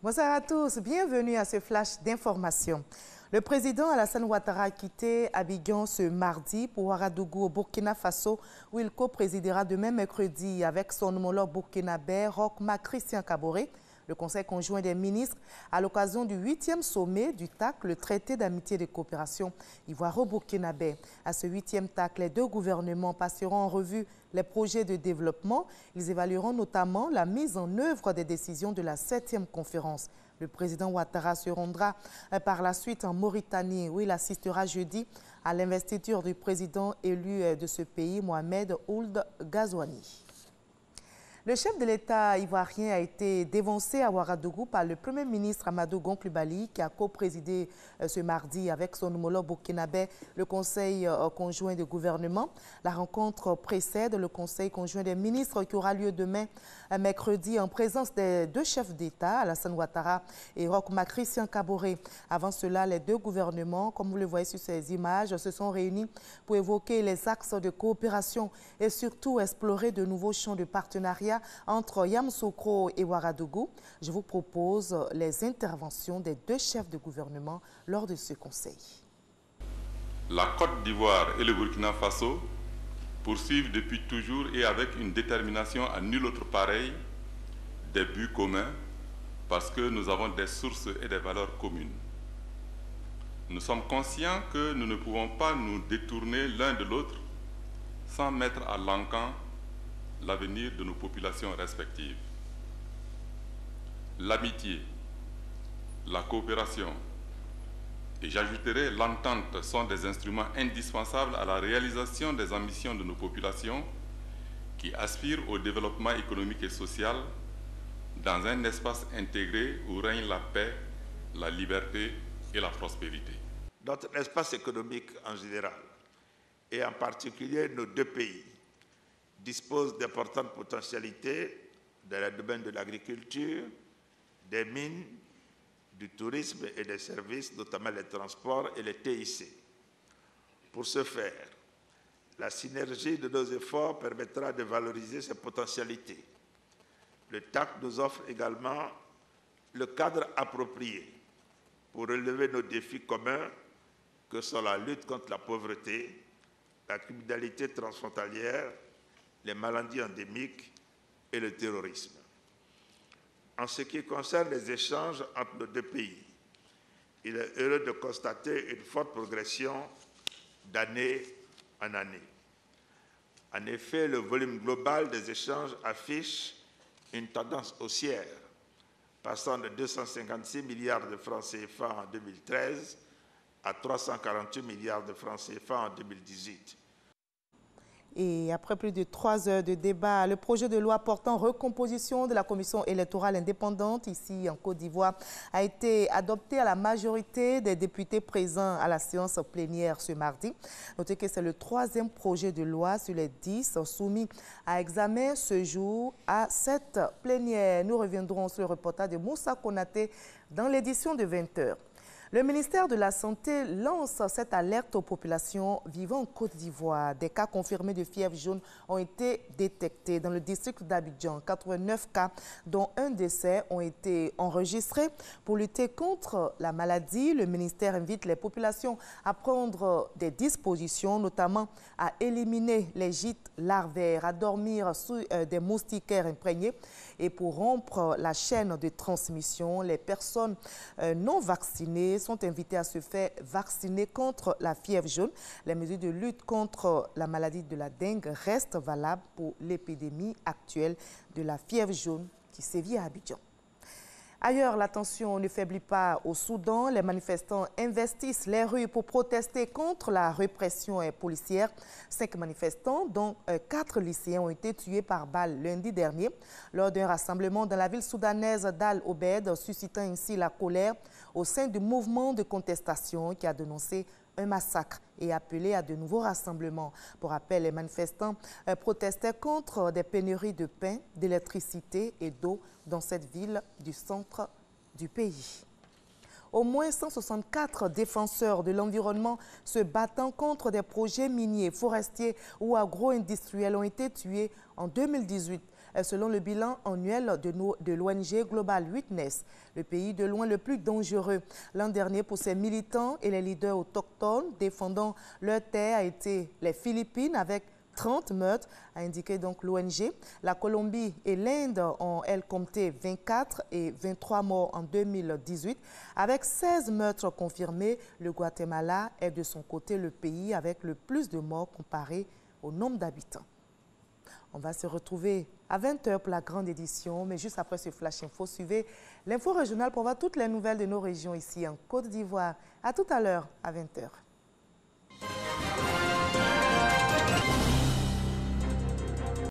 Bonsoir à tous, bienvenue à ce flash d'information. Le président Alassane Ouattara a quitté Abidjan ce mardi pour Ouagadougou au Burkina Faso où il co-présidera demain mercredi avec son homologue burkinabé Roch-Marc Christian Kaboré, le Conseil conjoint des ministres, à l'occasion du 8e sommet du TAC, le traité d'amitié et de coopération ivoiro-burkinabé. À ce 8e TAC, les deux gouvernements passeront en revue les projets de développement. Ils évalueront notamment la mise en œuvre des décisions de la 7e conférence. Le président Ouattara se rendra par la suite en Mauritanie où il assistera jeudi à l'investiture du président élu de ce pays, Mohamed Ould Ghazouani. Le chef de l'État ivoirien a été dévancé à Ouagadougou par le Premier ministre Amadou Gon Coulibaly qui a co-présidé ce mardi avec son homologue burkinabé le Conseil conjoint de gouvernement. La rencontre précède le Conseil conjoint des ministres qui aura lieu demain mercredi en présence des deux chefs d'État, Alassane Ouattara et Roch-Marc Christian Kaboré. Avant cela, les deux gouvernements, comme vous le voyez sur ces images, se sont réunis pour évoquer les axes de coopération et surtout explorer de nouveaux champs de partenariat entre Yamoussoukro et Ouagadougou. Je vous propose les interventions des deux chefs de gouvernement lors de ce conseil. La Côte d'Ivoire et le Burkina Faso poursuivent depuis toujours et avec une détermination à nul autre pareil des buts communs parce que nous avons des sources et des valeurs communes. Nous sommes conscients que nous ne pouvons pas nous détourner l'un de l'autre sans mettre à l'encan l'avenir de nos populations respectives. L'amitié, la coopération et j'ajouterai l'entente sont des instruments indispensables à la réalisation des ambitions de nos populations qui aspirent au développement économique et social dans un espace intégré où règne la paix, la liberté et la prospérité. Notre espace économique en général et en particulier nos deux pays dispose d'importantes potentialités dans le domaine de l'agriculture, des mines, du tourisme et des services, notamment les transports et les TIC. Pour ce faire, la synergie de nos efforts permettra de valoriser ces potentialités. Le TAC nous offre également le cadre approprié pour relever nos défis communs que sont la lutte contre la pauvreté, la criminalité transfrontalière, les maladies endémiques et le terrorisme. En ce qui concerne les échanges entre nos deux pays, il est heureux de constater une forte progression d'année en année. En effet, le volume global des échanges affiche une tendance haussière, passant de 256 milliards de francs CFA en 2013 à 348 milliards de francs CFA en 2018. Et après plus de 3 heures de débat, le projet de loi portant recomposition de la commission électorale indépendante ici en Côte d'Ivoire a été adopté à la majorité des députés présents à la séance plénière ce mardi. Notez que c'est le 3e projet de loi sur les 10 soumis à examen ce jour à cette plénière. Nous reviendrons sur le reportage de Moussa Konaté dans l'édition de 20 h. Le ministère de la Santé lance cette alerte aux populations vivant en Côte d'Ivoire. Des cas confirmés de fièvre jaune ont été détectés dans le district d'Abidjan. 89 cas, dont un décès, ont été enregistrés. Pour lutter contre la maladie, le ministère invite les populations à prendre des dispositions, notamment à éliminer les gîtes larvaires, à dormir sous des moustiquaires imprégnés. Et pour rompre la chaîne de transmission, les personnes non vaccinées sont invitées à se faire vacciner contre la fièvre jaune. Les mesures de lutte contre la maladie de la dengue restent valables pour l'épidémie actuelle de la fièvre jaune qui sévit à Abidjan. Ailleurs, la tension ne faiblit pas au Soudan. Les manifestants investissent les rues pour protester contre la répression policière. 5 manifestants, dont 4 lycéens, ont été tués par balle lundi dernier lors d'un rassemblement dans la ville soudanaise d'Al-Obed, suscitant ainsi la colère au sein du mouvement de contestation qui a dénoncé un massacre et appelé à de nouveaux rassemblements. Pour rappel, les manifestants protestaient contre des pénuries de pain, d'électricité et d'eau dans cette ville du centre du pays. Au moins 164 défenseurs de l'environnement se battant contre des projets miniers, forestiers ou agro-industriels ont été tués en 2018. Selon le bilan annuel de l'ONG Global Witness, le pays de loin le plus dangereux. L'an dernier, pour ses militants et les leaders autochtones défendant leur terre, a été les Philippines avec 30 meurtres, a indiqué donc l'ONG. La Colombie et l'Inde ont, elles, compté 24 et 23 morts en 2018. Avec 16 meurtres confirmés, le Guatemala est de son côté le pays avec le plus de morts comparé au nombre d'habitants. On va se retrouver à 20h pour la grande édition, mais juste après ce Flash Info, suivez l'info régionale pour voir toutes les nouvelles de nos régions ici en Côte d'Ivoire. À tout à l'heure à 20h.